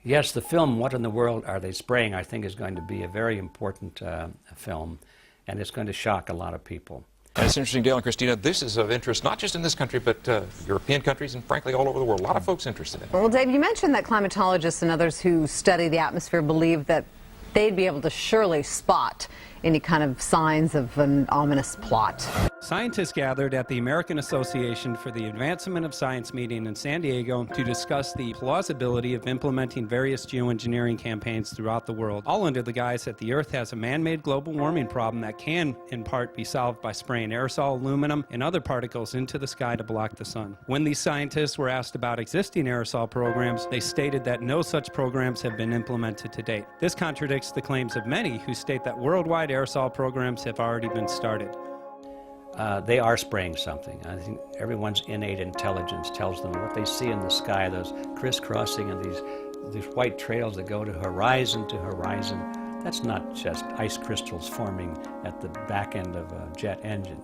Yes, the film, What in the World Are They Spraying, I think is going to be a very important film, and it's going to shock a lot of people. And it's interesting, Dale and Christina, this is of interest not just in this country, but European countries and frankly all over the world. A lot of folks interested in it. Well, Dave, you mentioned that climatologists and others who study the atmosphere believe that they'd be able to surely spot any kind of signs of an ominous plot. Scientists gathered at the American Association for the Advancement of Science meeting in San Diego to discuss the plausibility of implementing various geoengineering campaigns throughout the world, all under the guise that the Earth has a man-made global warming problem that can, in part, be solved by spraying aerosol, aluminum, and other particles into the sky to block the sun. When these scientists were asked about existing aerosol programs, they stated that no such programs have been implemented to date. This contradicts the claims of many who state that worldwide aerosol programs have already been started. They are spraying something. I think everyone's innate intelligence tells them what they see in the sky, those crisscrossing and these white trails that go to horizon, that's not just ice crystals forming at the back end of a jet engine.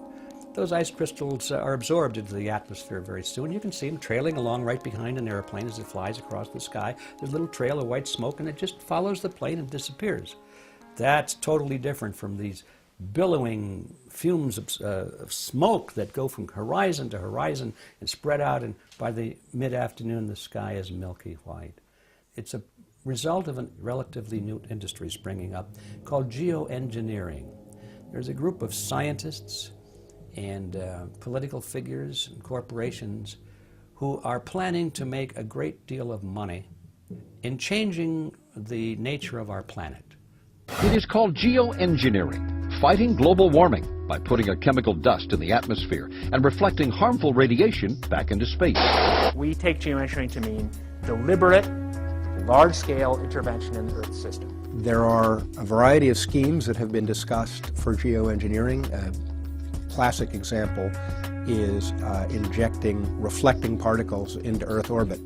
Those ice crystals are absorbed into the atmosphere very soon. You can see them trailing along right behind an airplane as it flies across the sky. There's a little trail of white smoke and it just follows the plane and disappears. That's totally different from these billowing fumes of smoke that go from horizon to horizon and spread out, and by the mid-afternoon the sky is milky white. It's a result of a relatively new industry springing up called geoengineering. There's a group of scientists and political figures and corporations who are planning to make a great deal of money in changing the nature of our planet. It is called geoengineering, fighting global warming by putting a chemical dust in the atmosphere and reflecting harmful radiation back into space. We take geoengineering to mean deliberate, large-scale intervention in the Earth system. There are a variety of schemes that have been discussed for geoengineering. A classic example is injecting reflecting particles into Earth orbit.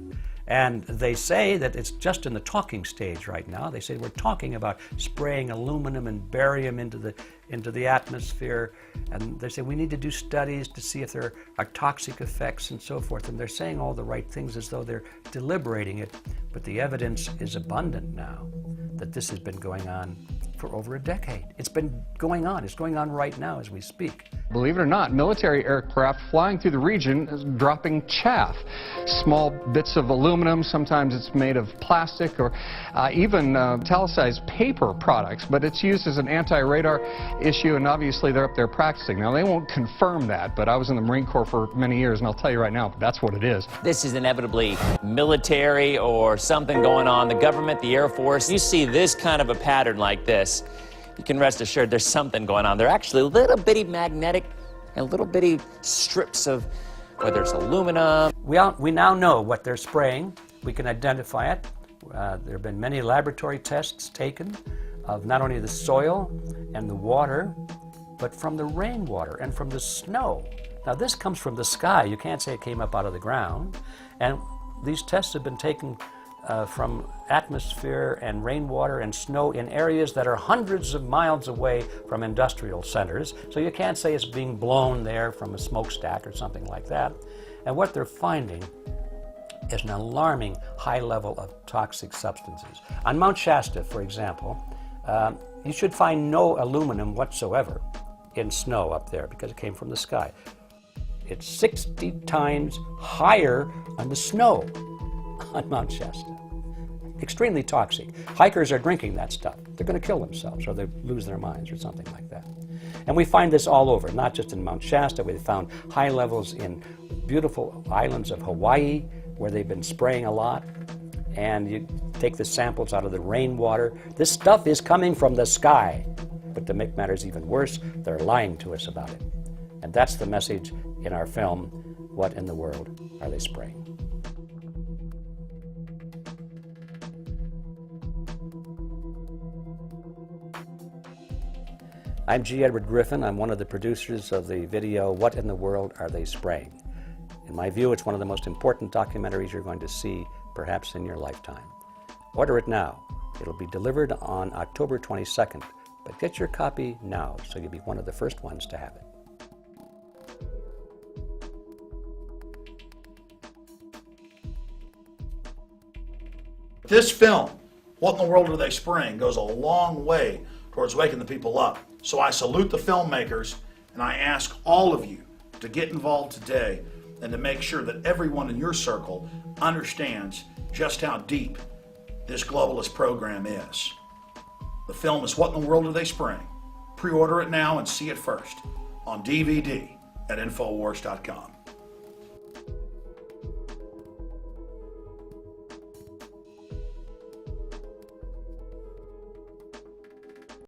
And they say that it's just in the talking stage right now. They say we're talking about spraying aluminum and barium into the atmosphere, and they say we need to do studies to see if there are toxic effects and so forth. And they're saying all the right things as though they're deliberating it, but the evidence is abundant now that this has been going on for over a decade. It's been going on. It's going on right now as we speak. Believe it or not, military aircraft flying through the region is dropping chaff. Small bits of aluminum, sometimes it's made of plastic or even italicized paper products, but it's used as an anti-radar issue, and obviously they're up there practicing. Now, they won't confirm that, but I was in the Marine Corps for many years, and I'll tell you right now, that's what it is. This is inevitably military or something going on. The government, the Air Force, you see this kind of a pattern like this, you can rest assured there's something going on. They're actually little bitty magnetic and little bitty strips of, whether it's aluminum. We now know what they're spraying. We can identify it. There have been many laboratory tests taken of not only the soil and the water, but from the rainwater and from the snow. Now this comes from the sky. You can't say it came up out of the ground. And these tests have been taken from atmosphere and rainwater and snow in areas that are hundreds of miles away from industrial centers. So you can't say it's being blown there from a smokestack or something like that. And what they're finding is an alarming high level of toxic substances. On Mount Shasta, for example, you should find no aluminum whatsoever in snow up there because it came from the sky. It's 60 times higher on the snow on Mount Shasta. Extremely toxic. Hikers are drinking that stuff. They're going to kill themselves or they lose their minds or something like that. And we find this all over, not just in Mount Shasta. We found high levels in beautiful islands of Hawaii where they've been spraying a lot. And you take the samples out of the rainwater. This stuff is coming from the sky. But to make matters even worse, they're lying to us about it. And that's the message in our film, What in the World Are They Spraying? I'm G. Edward Griffin. I'm one of the producers of the video, What in the World Are They Spraying? In my view, it's one of the most important documentaries you're going to see, perhaps in your lifetime. Order it now. It'll be delivered on October 22nd, but get your copy now so you'll be one of the first ones to have it. This film, What in the World Are They Spraying?, goes a long way towards waking the people up. So I salute the filmmakers, and I ask all of you to get involved today and to make sure that everyone in your circle understands just how deep this globalist program is. The film is What in the World Are They Spraying? Pre-order it now and see it first on DVD at Infowars.com.